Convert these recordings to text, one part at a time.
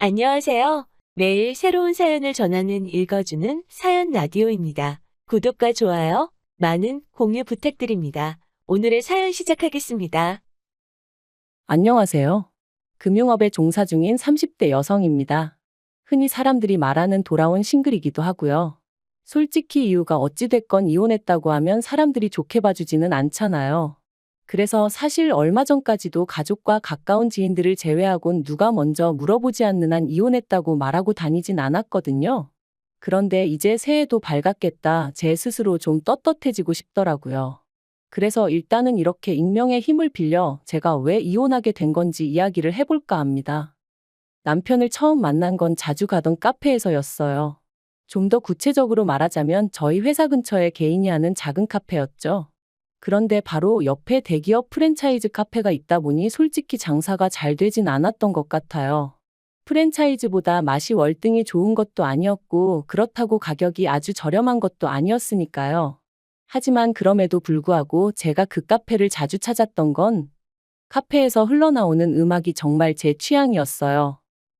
안녕하세요. 매일 새로운 사연을 전하는 읽어주는 사연 라디오입니다. 구독과 좋아요, 많은 공유 부탁드립니다. 오늘의 사연 시작하겠습니다. 안녕하세요. 금융업에 종사 중인 30대 여성입니다. 흔히 사람들이 말하는 돌아온 싱글이기도 하고요. 솔직히 이유가 어찌됐건 이혼했다고 하면 사람들이 좋게 봐주지는 않잖아요. 그래서 사실 얼마 전까지도 가족과 가까운 지인들을 제외하곤 누가 먼저 물어보지 않는 한 이혼했다고 말하고 다니진 않았거든요. 그런데 이제 새해도 밝았겠다 제 스스로 좀 떳떳해지고 싶더라고요. 그래서 일단은 이렇게 익명의 힘을 빌려 제가 왜 이혼하게 된 건지 이야기를 해볼까 합니다. 남편을 처음 만난 건 자주 가던 카페에서였어요. 좀 더 구체적으로 말하자면 저희 회사 근처에 개인이 하는 작은 카페였죠. 그런데 바로 옆에 대기업 프랜차이즈 카페가 있다 보니 솔직히 장사가 잘 되진 않았던 것 같아요. 프랜차이즈보다 맛이 월등히 좋은 것도 아니었고 그렇다고 가격이 아주 저렴한 것도 아니었으니까요. 하지만 그럼에도 불구하고 제가 그 카페를 자주 찾았던 건 카페에서 흘러나오는 음악이 정말 제 취향이었어요.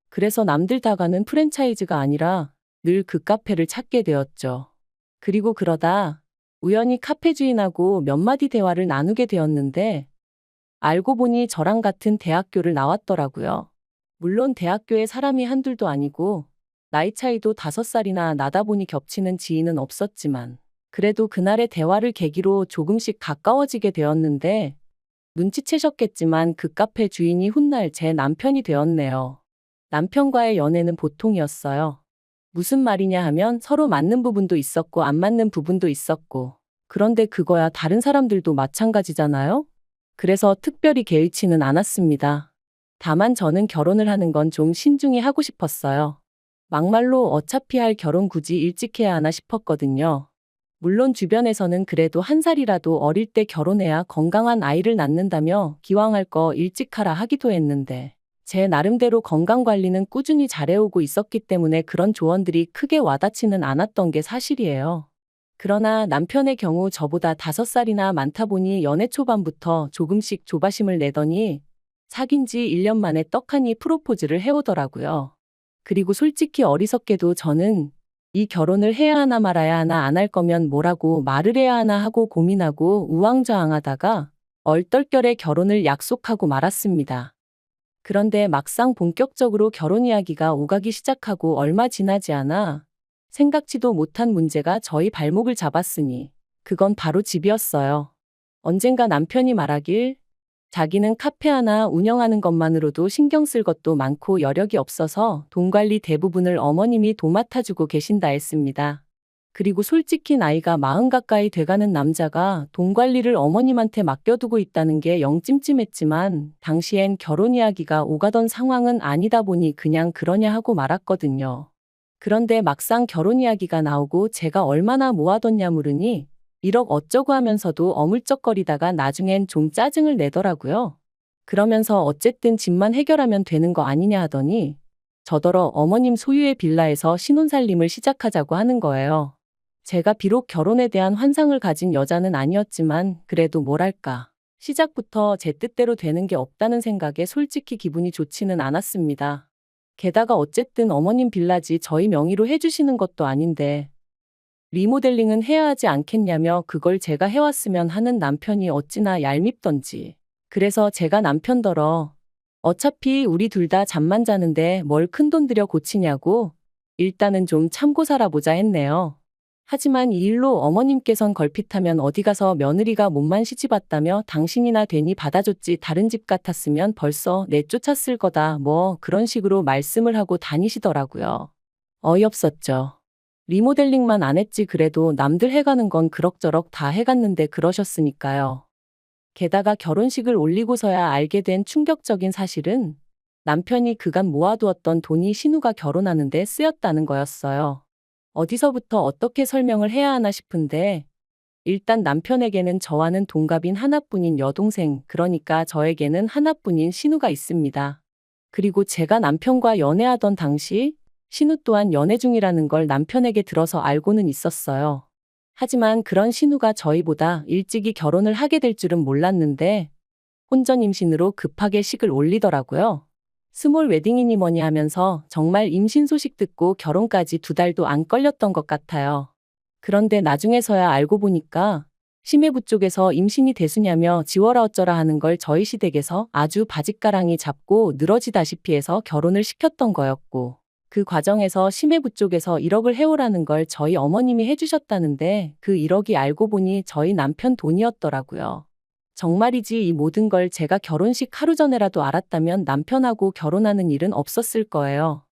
그래서 남들 다 가는 프랜차이즈가 아니라 늘 그 카페를 찾게 되었죠. 그리고 그러다 우연히 카페 주인하고 몇 마디 대화를 나누게 되었는데 알고 보니 저랑 같은 대학교를 나왔더라고요. 물론 대학교에 사람이 한둘도 아니고 나이 차이도 5살이나 나다 보니 겹치는 지인은 없었지만 그래도 그날의 대화를 계기로 조금씩 가까워지게 되었는데 눈치채셨겠지만 그 카페 주인이 훗날 제 남편이 되었네요. 남편과의 연애는 보통이었어요. 무슨 말이냐 하면 서로 맞는 부분도 있었고 안 맞는 부분도 있었고 그런데 그거야 다른 사람들도 마찬가지잖아요? 그래서 특별히 개의치는 않았습니다. 다만 저는 결혼을 하는 건 좀 신중히 하고 싶었어요. 막말로 어차피 할 결혼 굳이 일찍 해야 하나 싶었거든요. 물론 주변에서는 그래도 1살이라도 어릴 때 결혼해야 건강한 아이를 낳는다며 기왕 할 거 일찍 하라 하기도 했는데 제 나름대로 건강관리는 꾸준히 잘해오고 있었기 때문에 그런 조언들이 크게 와닿지는 않았던 게 사실이에요. 그러나 남편의 경우 저보다 5살이나 많다 보니 연애 초반부터 조금씩 조바심을 내더니 사귄 지 1년 만에 떡하니 프로포즈를 해오더라고요. 그리고 솔직히 어리석게도 저는 이 결혼을 해야 하나 말아야 하나 안 할 거면 뭐라고 말을 해야 하나 하고 고민하고 우왕좌왕하다가 얼떨결에 결혼을 약속하고 말았습니다. 그런데 막상 본격적으로 결혼 이야기가 오가기 시작하고 얼마 지나지 않아 생각지도 못한 문제가 저희 발목을 잡았으니 그건 바로 집이었어요. 언젠가 남편이 말하길 자기는 카페 하나 운영하는 것만으로도 신경 쓸 것도 많고 여력이 없어서 돈 관리 대부분을 어머님이 도맡아주고 계신다 했습니다. 그리고 솔직히 나이가 40 가까이 돼가는 남자가 돈 관리를 어머님한테 맡겨두고 있다는 게 영 찜찜했지만 당시엔 결혼 이야기가 오가던 상황은 아니다 보니 그냥 그러냐 하고 말았거든요. 그런데 막상 결혼 이야기가 나오고 제가 얼마나 모아뒀냐 물으니 1억 어쩌고 하면서도 어물쩍거리다가 나중엔 좀 짜증을 내더라고요. 그러면서 어쨌든 집만 해결하면 되는 거 아니냐 하더니 저더러 어머님 소유의 빌라에서 신혼살림을 시작하자고 하는 거예요. 제가 비록 결혼에 대한 환상을 가진 여자는 아니었지만 그래도 뭐랄까. 시작부터 제 뜻대로 되는 게 없다는 생각에 솔직히 기분이 좋지는 않았습니다. 게다가 어쨌든 어머님 빌라지 저희 명의로 해주시는 것도 아닌데 리모델링은 해야 하지 않겠냐며 그걸 제가 해왔으면 하는 남편이 어찌나 얄밉던지. 그래서 제가 남편더러 어차피 우리 둘 다 잠만 자는데 뭘 큰돈 들여 고치냐고 일단은 좀 참고 살아보자 했네요. 하지만 이 일로 어머님께선 걸핏하면 어디 가서 며느리가 몸만 시집왔다며 당신이나 괜히 받아줬지 다른 집 같았으면 벌써 내쫓았을 거다 뭐 그런 식으로 말씀을 하고 다니시더라고요. 어이없었죠. 리모델링만 안 했지 그래도 남들 해가는 건 그럭저럭 다 해갔는데 그러셨으니까요. 게다가 결혼식을 올리고서야 알게 된 충격적인 사실은 남편이 그간 모아두었던 돈이 신우가 결혼하는데 쓰였다는 거였어요. 어디서부터 어떻게 설명을 해야 하나 싶은데 일단 남편에게는 저와는 동갑인 하나뿐인 여동생, 그러니까 저에게는 하나뿐인 신우가 있습니다. 그리고 제가 남편과 연애하던 당시 신우 또한 연애 중이라는 걸 남편에게 들어서 알고는 있었어요. 하지만 그런 신우가 저희보다 일찍이 결혼을 하게 될 줄은 몰랐는데 혼전 임신으로 급하게 식을 올리더라고요. 스몰 웨딩이니 뭐니 하면서 정말 임신 소식 듣고 결혼까지 2달도 안 걸렸던 것 같아요. 그런데 나중에서야 알고 보니까 심해부 쪽에서 임신이 대수냐며 지워라 어쩌라 하는 걸 저희 시댁에서 아주 바짓가랑이 잡고 늘어지다시피 해서 결혼을 시켰던 거였고, 그 과정에서 심해부 쪽에서 1억을 해오라는 걸 저희 어머님이 해주셨다는데 그 1억이 알고 보니 저희 남편 돈이었더라고요. 정말이지 이 모든 걸 제가 결혼식 하루 전에라도 알았다면 남편하고 결혼하는 일은 없었을 거예요.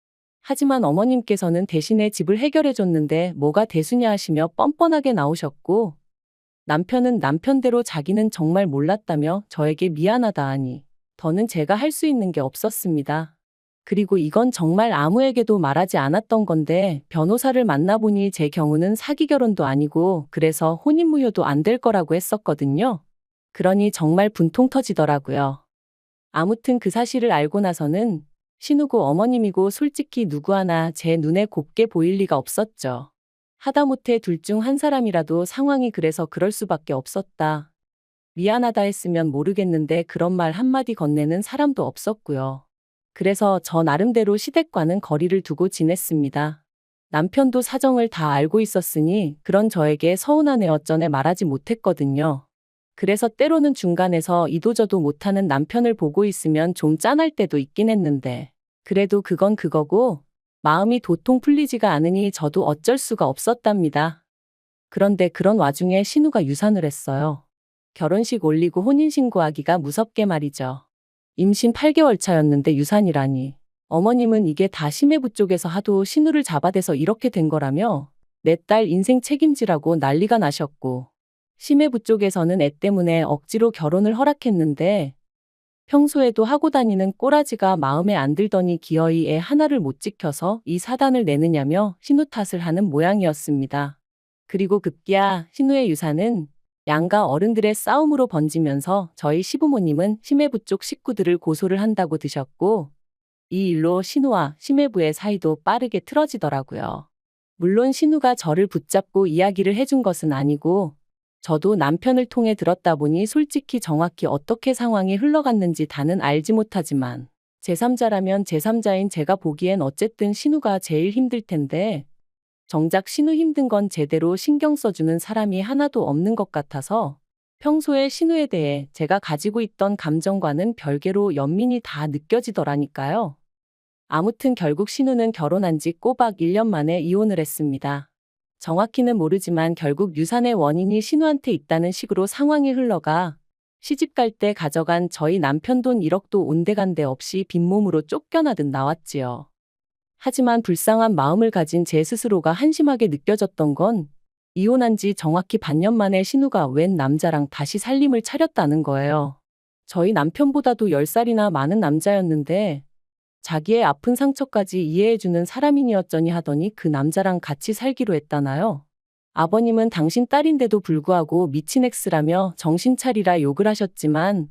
하지만 어머님께서는 대신에 집을 해결해줬는데 뭐가 대수냐 하시며 뻔뻔하게 나오셨고, 남편은 남편대로 자기는 정말 몰랐다며 저에게 미안하다 하니 더는 제가 할 수 있는 게 없었습니다. 그리고 이건 정말 아무에게도 말하지 않았던 건데 변호사를 만나보니 제 경우는 사기 결혼도 아니고 그래서 혼인무효도 안 될 거라고 했었거든요. 그러니 정말 분통 터지더라고요. 아무튼 그 사실을 알고 나서는 신우고 어머님이고 솔직히 누구 하나 제 눈에 곱게 보일 리가 없었죠. 하다못해 둘 중 한 사람이라도 상황이 그래서 그럴 수밖에 없었다. 미안하다 했으면 모르겠는데 그런 말 한마디 건네는 사람도 없었고요. 그래서 저 나름대로 시댁과는 거리를 두고 지냈습니다. 남편도 사정을 다 알고 있었으니 그런 저에게 서운하네 어쩌네 말하지 못했거든요. 그래서 때로는 중간에서 이도저도 못하는 남편을 보고 있으면 좀 짠할 때도 있긴 했는데, 그래도 그건 그거고 마음이 도통 풀리지가 않으니 저도 어쩔 수가 없었답니다. 그런데 그런 와중에 신우가 유산을 했어요. 결혼식 올리고 혼인신고하기가 무섭게 말이죠. 임신 8개월 차였는데 유산이라니. 어머님은 이게 다 심해부 쪽에서 하도 신우를 잡아대서 이렇게 된 거라며 내 딸 인생 책임지라고 난리가 나셨고, 심해부 쪽에서는 애 때문에 억지로 결혼을 허락했는데 평소에도 하고 다니는 꼬라지가 마음에 안 들더니 기어이 애 하나를 못 지켜서 이 사단을 내느냐며 신우 탓을 하는 모양이었습니다. 그리고 급기야 신우의 유산은 양가 어른들의 싸움으로 번지면서 저희 시부모님은 심해부 쪽 식구들을 고소를 한다고 드셨고, 이 일로 신우와 심해부의 사이도 빠르게 틀어지더라고요. 물론 신우가 저를 붙잡고 이야기를 해준 것은 아니고 저도 남편을 통해 들었다 보니 솔직히 정확히 어떻게 상황이 흘러갔는지 다는 알지 못하지만 제3자라면 제3자인 제가 보기엔 어쨌든 신우가 제일 힘들 텐데 정작 신우 힘든 건 제대로 신경 써주는 사람이 하나도 없는 것 같아서 평소에 신우에 대해 제가 가지고 있던 감정과는 별개로 연민이 다 느껴지더라니까요. 아무튼 결국 신우는 결혼한 지 꼬박 1년 만에 이혼을 했습니다. 정확히는 모르지만 결국 유산의 원인이 신우한테 있다는 식으로 상황이 흘러가 시집갈 때 가져간 저희 남편 돈 1억도 온데간데 없이 빈몸으로 쫓겨나듯 나왔지요. 하지만 불쌍한 마음을 가진 제 스스로가 한심하게 느껴졌던 건 이혼한 지 정확히 반년 만에 신우가 웬 남자랑 다시 살림을 차렸다는 거예요. 저희 남편보다도 10살이나 많은 남자였는데 자기의 아픈 상처까지 이해해주는 사람이니었더니 하더니 그 남자랑 같이 살기로 했다나요? 아버님은 당신 딸인데도 불구하고 미친 X라며 정신 차리라 욕을 하셨지만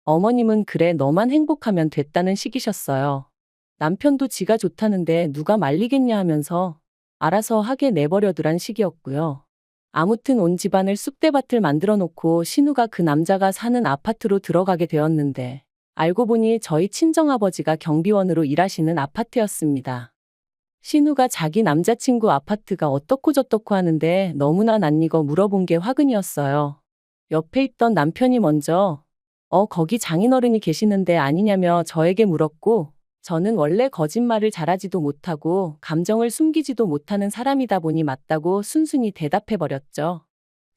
어머님은 그래 너만 행복하면 됐다는 식이셨어요. 남편도 지가 좋다는데 누가 말리겠냐 하면서 알아서 하게 내버려두란 식이었고요. 아무튼 온 집안을 쑥대밭을 만들어 놓고 신우가 그 남자가 사는 아파트로 들어가게 되었는데 알고 보니 저희 친정아버지가 경비원으로 일하시는 아파트였습니다. 신우가 자기 남자친구 아파트가 어떻고 저떻고 하는데 너무나 낯익어 물어본 게 화근이었어요. 옆에 있던 남편이 먼저 거기 장인어른이 계시는데 아니냐며 저에게 물었고, 저는 원래 거짓말을 잘하지도 못하고 감정을 숨기지도 못하는 사람이다 보니 맞다고 순순히 대답해버렸죠.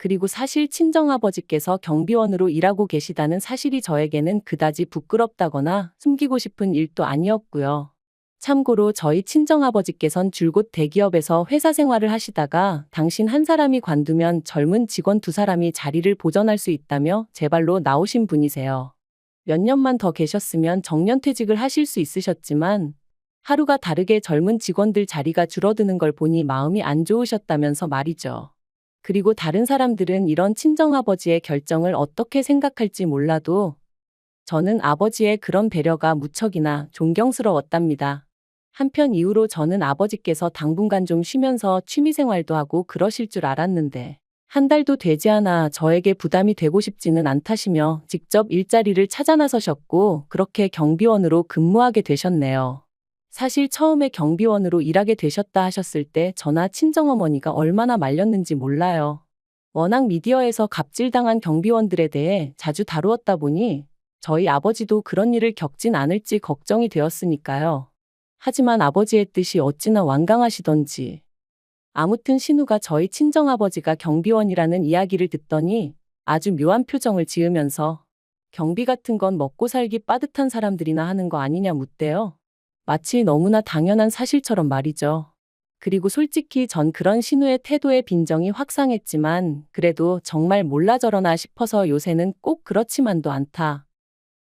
그리고 사실 친정아버지께서 경비원으로 일하고 계시다는 사실이 저에게는 그다지 부끄럽다거나 숨기고 싶은 일도 아니었고요. 참고로 저희 친정아버지께선 줄곧 대기업에서 회사 생활을 하시다가 당신 한 사람이 관두면 젊은 직원 2사람이 자리를 보전할 수 있다며 제발로 나오신 분이세요. 몇 년만 더 계셨으면 정년퇴직을 하실 수 있으셨지만 하루가 다르게 젊은 직원들 자리가 줄어드는 걸 보니 마음이 안 좋으셨다면서 말이죠. 그리고 다른 사람들은 이런 친정아버지의 결정을 어떻게 생각할지 몰라도 저는 아버지의 그런 배려가 무척이나 존경스러웠답니다. 한편 이후로 저는 아버지께서 당분간 좀 쉬면서 취미생활도 하고 그러실 줄 알았는데 한 달도 되지 않아 저에게 부담이 되고 싶지는 않다시며 직접 일자리를 찾아 나서셨고 그렇게 경비원으로 근무하게 되셨네요. 사실 처음에 경비원으로 일하게 되셨다 하셨을 때 저나 친정어머니가 얼마나 말렸는지 몰라요. 워낙 미디어에서 갑질당한 경비원들에 대해 자주 다루었다 보니 저희 아버지도 그런 일을 겪진 않을지 걱정이 되었으니까요. 하지만 아버지의 뜻이 어찌나 완강하시던지. 아무튼 신우가 저희 친정아버지가 경비원이라는 이야기를 듣더니 아주 묘한 표정을 지으면서 경비 같은 건 먹고 살기 빠듯한 사람들이나 하는 거 아니냐 묻대요. 마치 너무나 당연한 사실처럼 말이죠. 그리고 솔직히 전 그런 신우의 태도에 빈정이 확상했지만 그래도 정말 몰라 저러나 싶어서 요새는 꼭 그렇지만도 않다.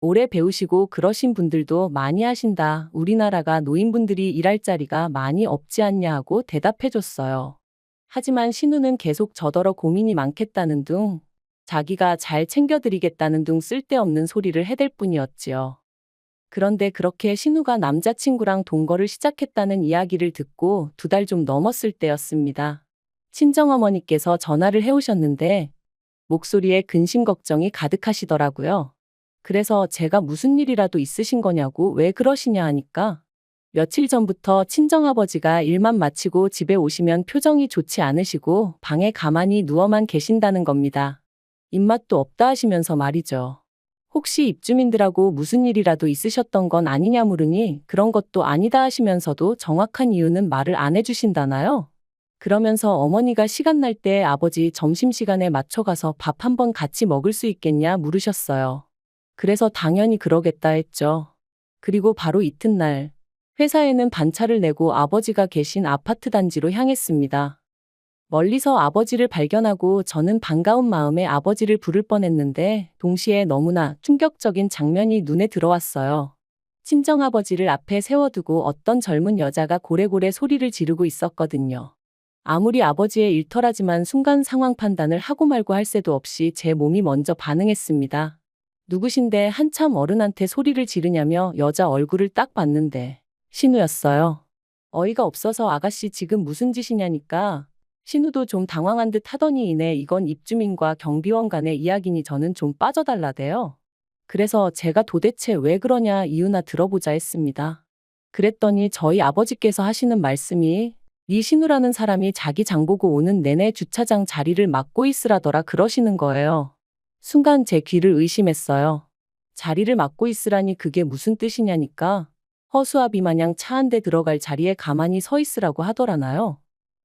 오래 배우시고 그러신 분들도 많이 하신다. 우리나라가 노인분들이 일할 자리가 많이 없지 않냐 하고 대답해줬어요. 하지만 신우는 계속 저더러 고민이 많겠다는 둥, 자기가 잘 챙겨드리겠다는 둥 쓸데없는 소리를 해댈 뿐이었지요. 그런데 그렇게 신우가 남자친구랑 동거를 시작했다는 이야기를 듣고 2달 좀 넘었을 때였습니다. 친정어머니께서 전화를 해오셨는데 목소리에 근심 걱정이 가득하시더라고요. 그래서 제가 무슨 일이라도 있으신 거냐고 왜 그러시냐 하니까 며칠 전부터 친정아버지가 일만 마치고 집에 오시면 표정이 좋지 않으시고 방에 가만히 누워만 계신다는 겁니다. 입맛도 없다 하시면서 말이죠. 혹시 입주민들하고 무슨 일이라도 있으셨던 건 아니냐 물으니 그런 것도 아니다 하시면서도 정확한 이유는 말을 안 해주신다나요? 그러면서 어머니가 시간 날 때 아버지 점심시간에 맞춰 가서 밥 한번 같이 먹을 수 있겠냐 물으셨어요. 그래서 당연히 그러겠다 했죠. 그리고 바로 이튿날 회사에는 반차를 내고 아버지가 계신 아파트 단지로 향했습니다. 멀리서 아버지를 발견하고 저는 반가운 마음에 아버지를 부를 뻔했는데 동시에 너무나 충격적인 장면이 눈에 들어왔어요. 친정아버지를 앞에 세워두고 어떤 젊은 여자가 고래고래 소리를 지르고 있었거든요. 아무리 아버지의 일터라지만 순간 상황 판단을 하고 말고 할 새도 없이 제 몸이 먼저 반응했습니다. 누구신데 한참 어른한테 소리를 지르냐며 여자 얼굴을 딱 봤는데 신우였어요. 어이가 없어서 아가씨 지금 무슨 짓이냐니까 신우도 좀 당황한 듯 하더니 이내 이건 입주민과 경비원 간의 이야기니 저는 좀 빠져달라대요. 그래서 제가 도대체 왜 그러냐 이유나 들어보자 했습니다. 그랬더니 저희 아버지께서 하시는 말씀이 네 신우라는 사람이 자기 장 보고 오는 내내 주차장 자리를 막고 있으라더라 그러시는 거예요. 순간 제 귀를 의심했어요. 자리를 막고 있으라니 그게 무슨 뜻이냐니까 허수아비 마냥 차 한 대 들어갈 자리에 가만히 서 있으라고 하더라나요.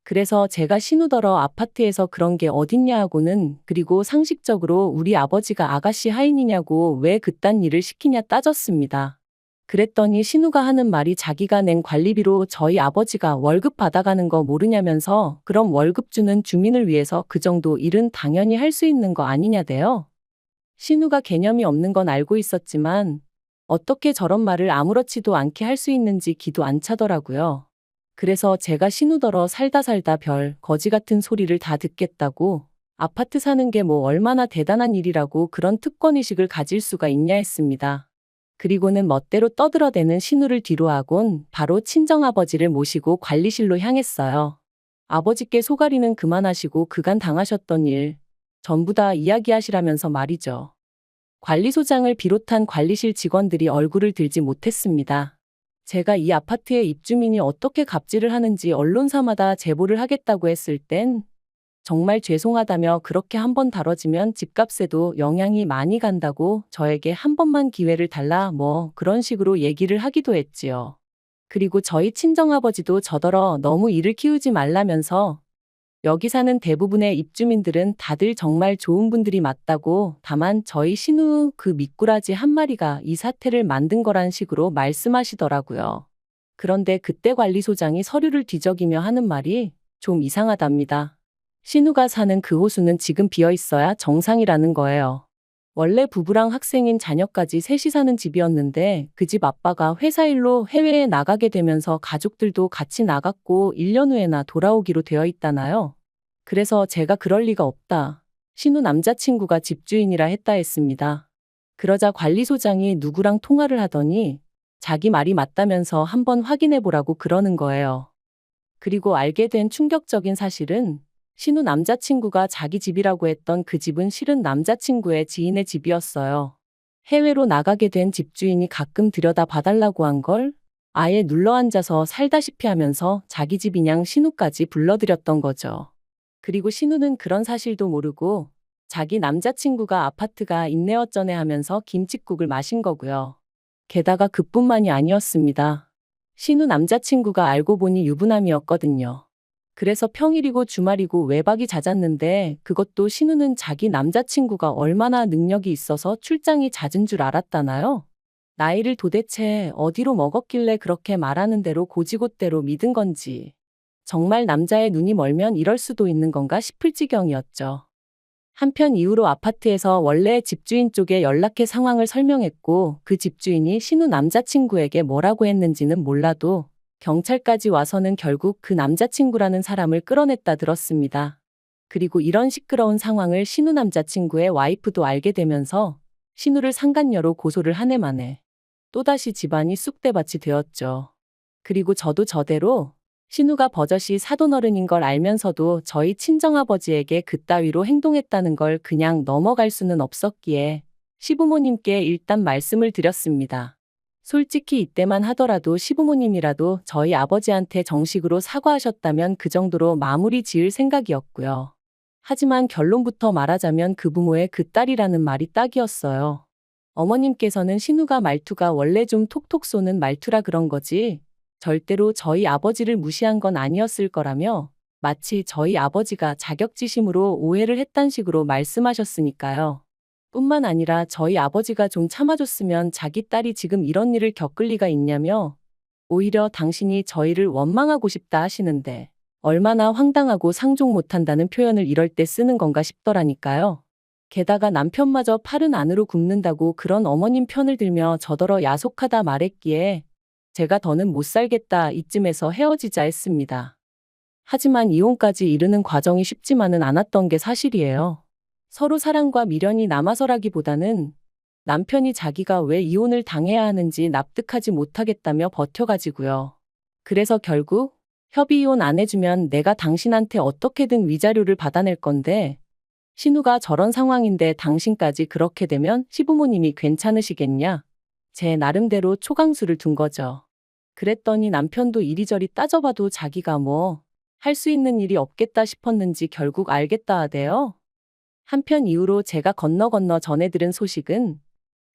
그래서 제가 신우더러 아파트에서 그런 게 어딨냐 하고는 그리고 상식적으로 우리 아버지가 아가씨 하인이냐고 왜 그딴 일을 시키냐 따졌습니다. 그랬더니 신우가 하는 말이 자기가 낸 관리비로 저희 아버지가 월급 받아가는 거 모르냐면서 그럼 월급 주는 주민을 위해서 그 정도 일은 당연히 할 수 있는 거 아니냐대요. 신우가 개념이 없는 건 알고 있었지만 어떻게 저런 말을 아무렇지도 않게 할 수 있는지 기도 안 차더라고요. 그래서 제가 신우더러 살다 별 거지 같은 소리를 다 듣겠다고 아파트 사는 게 뭐 얼마나 대단한 일이라고 그런 특권의식을 가질 수가 있냐 했습니다. 그리고는 멋대로 떠들어대는 신우를 뒤로하곤 바로 친정아버지를 모시고 관리실로 향했어요. 아버지께 소가리는 그만하시고 그간 당하셨던 일 전부 다 이야기하시라면서 말이죠. 관리소장을 비롯한 관리실 직원들이 얼굴을 들지 못했습니다. 제가 이 아파트의 입주민이 어떻게 갑질을 하는지 언론사마다 제보를 하겠다고 했을 땐 정말 죄송하다며 그렇게 한번 다뤄지면 집값에도 영향이 많이 간다고 저에게 한 번만 기회를 달라 뭐 그런 식으로 얘기를 하기도 했지요. 그리고 저희 친정아버지도 저더러 너무 일을 키우지 말라면서 여기 사는 대부분의 입주민들은 다들 정말 좋은 분들이 맞다고 다만 저희 신우 그 미꾸라지 한 마리가 이 사태를 만든 거란 식으로 말씀하시더라고요. 그런데 그때 관리소장이 서류를 뒤적이며 하는 말이 좀 이상하답니다. 신우가 사는 그 호수는 지금 비어 있어야 정상이라는 거예요. 원래 부부랑 학생인 자녀까지 셋이 사는 집이었는데 그 집 아빠가 회사 일로 해외에 나가게 되면서 가족들도 같이 나갔고 1년 후에나 돌아오기로 되어 있다나요. 그래서 제가 그럴 리가 없다. 신우 남자친구가 집주인이라 했다 했습니다. 그러자 관리소장이 누구랑 통화를 하더니 자기 말이 맞다면서 한번 확인해 보라고 그러는 거예요. 그리고 알게 된 충격적인 사실은 신우 남자친구가 자기 집이라고 했던 그 집은 실은 남자친구의 지인의 집이었어요. 해외로 나가게 된 집주인이 가끔 들여다 봐달라고 한 걸 아예 눌러앉아서 살다시피 하면서 자기 집이냥 신우까지 불러들였던 거죠. 그리고 신우는 그런 사실도 모르고 자기 남자친구가 아파트가 있네어쩌네 하면서 김칫국을 마신 거고요. 게다가 그뿐만이 아니었습니다. 신우 남자친구가 알고 보니 유부남이었거든요. 그래서 평일이고 주말이고 외박이 잦았는데 그것도 신우는 자기 남자친구가 얼마나 능력이 있어서 출장이 잦은 줄 알았다나요? 나이를 도대체 어디로 먹었길래 그렇게 말하는 대로 고지곳대로 믿은 건지. 정말 남자의 눈이 멀면 이럴 수도 있는 건가 싶을 지경이었죠. 한편 이후로 아파트에서 원래 집주인 쪽에 연락해 상황을 설명했고 그 집주인이 신우 남자친구에게 뭐라고 했는지는 몰라도 경찰까지 와서는 결국 그 남자친구라는 사람을 끌어냈다 들었습니다. 그리고 이런 시끄러운 상황을 신우 남자친구의 와이프도 알게 되면서 신우를 상간녀로 고소를 한 해 만에 또다시 집안이 쑥대밭이 되었죠. 그리고 저도 저대로 신우가 버젓이 사돈어른인 걸 알면서도 저희 친정아버지에게 그따위로 행동했다는 걸 그냥 넘어갈 수는 없었기에 시부모님께 일단 말씀을 드렸습니다. 솔직히 이때만 하더라도 시부모님이라도 저희 아버지한테 정식으로 사과하셨다면 그 정도로 마무리 지을 생각이었고요. 하지만 결론부터 말하자면 그 부모의 그 딸이라는 말이 딱이었어요. 어머님께서는 신우가 말투가 원래 좀 톡톡 쏘는 말투라 그런 거지 절대로 저희 아버지를 무시한 건 아니었을 거라며 마치 저희 아버지가 자격지심으로 오해를 했단 식으로 말씀하셨으니까요. 뿐만 아니라 저희 아버지가 좀 참아줬으면 자기 딸이 지금 이런 일을 겪을 리가 있냐며 오히려 당신이 저희를 원망하고 싶다 하시는데 얼마나 황당하고 상종 못한다는 표현을 이럴 때 쓰는 건가 싶더라니까요. 게다가 남편마저 팔은 안으로 굽는다고 그런 어머님 편을 들며 저더러 야속하다 말했기에 제가 더는 못 살겠다 이쯤에서 헤어지자 했습니다. 하지만 이혼까지 이르는 과정이 쉽지만은 않았던 게 사실이에요. 서로 사랑과 미련이 남아서라기보다는 남편이 자기가 왜 이혼을 당해야 하는지 납득하지 못하겠다며 버텨가지고요. 그래서 결국 협의이혼 안 해주면 내가 당신한테 어떻게든 위자료를 받아낼 건데 신우가 저런 상황인데 당신까지 그렇게 되면 시부모님이 괜찮으시겠냐? 제 나름대로 초강수를 둔 거죠. 그랬더니 남편도 이리저리 따져봐도 자기가 뭐 할 수 있는 일이 없겠다 싶었는지 결국 알겠다 하대요. 한편 이후로 제가 건너 전해 들은 소식은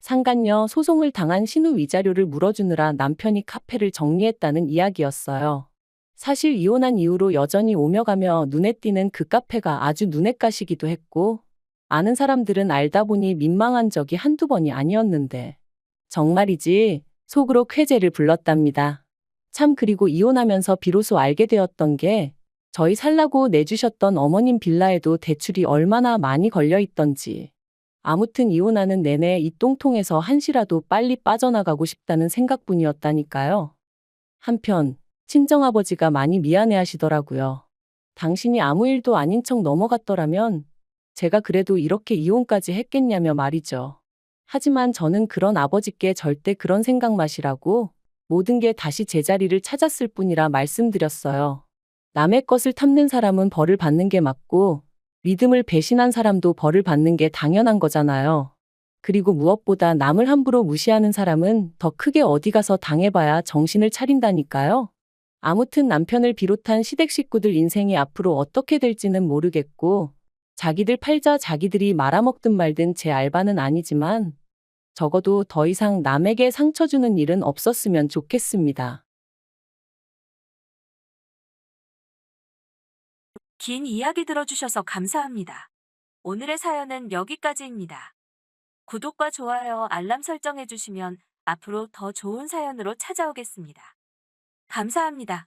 상간녀 소송을 당한 신우 위자료를 물어주느라 남편이 카페를 정리했다는 이야기였어요. 사실 이혼한 이후로 여전히 오며 가며 눈에 띄는 그 카페가 아주 눈에 가시기도 했고 아는 사람들은 알다 보니 민망한 적이 한두 번이 아니었는데 정말이지 속으로 쾌재를 불렀답니다. 참 그리고 이혼하면서 비로소 알게 되었던 게 저희 살라고 내주셨던 어머님 빌라에도 대출이 얼마나 많이 걸려 있던지. 아무튼 이혼하는 내내 이 똥통에서 한시라도 빨리 빠져나가고 싶다는 생각뿐이었다니까요. 한편 친정아버지가 많이 미안해 하시더라고요. 당신이 아무 일도 아닌 척 넘어갔더라면 제가 그래도 이렇게 이혼까지 했겠냐며 말이죠. 하지만 저는 그런 아버지께 절대 그런 생각 마시라고 모든 게 다시 제자리를 찾았을 뿐이라 말씀드렸어요. 남의 것을 탐낸 사람은 벌을 받는 게 맞고 믿음을 배신한 사람도 벌을 받는 게 당연한 거잖아요. 그리고 무엇보다 남을 함부로 무시하는 사람은 더 크게 어디 가서 당해봐야 정신을 차린다니까요. 아무튼 남편을 비롯한 시댁 식구들 인생이 앞으로 어떻게 될지는 모르겠고 자기들 팔자 자기들이 말아먹든 말든 제 알바는 아니지만 적어도 더 이상 남에게 상처 주는 일은 없었으면 좋겠습니다. 긴 이야기 들어주셔서 감사합니다. 오늘의 사연은 여기까지입니다. 구독과 좋아요, 알람 설정해주시면 앞으로 더 좋은 사연으로 찾아오겠습니다. 감사합니다.